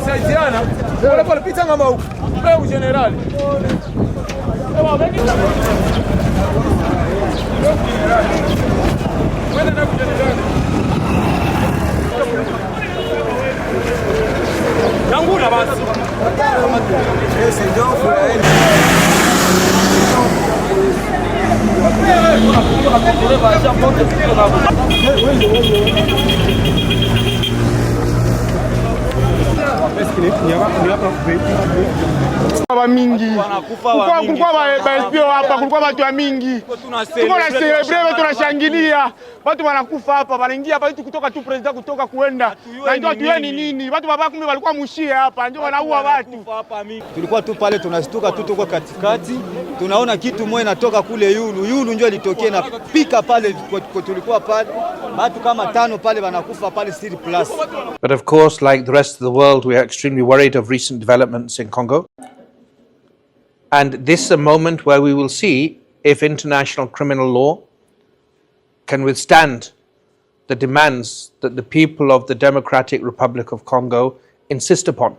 tunasaidiana pole pole, pita ngama huko wewe general. Wewe na general Yangula basi. Ese ndio furaha. Kulikuwa watu wa mingi. Tuko na celebrate, tunashangilia. Watu wanakufa hapa, wanaingia hapa kutoka tu president kutoka kuenda. Na ndio tueni nini? Watu baba kumbe walikuwa mushie hapa, ndio wanaua watu. Tulikuwa tu pale tunashtuka tu, tuko katikati. Tunaona kitu moja inatoka kule yulu ndio ilitokea na pika pale tulikuwa pale. Watu kama 5 pale wanakufa pale City Plus. But of course, like the rest of the world, we are extremely worried of recent developments in Congo. And this is a moment where we will see if international criminal law can withstand the demands that the people of the Democratic Republic of Congo insist upon.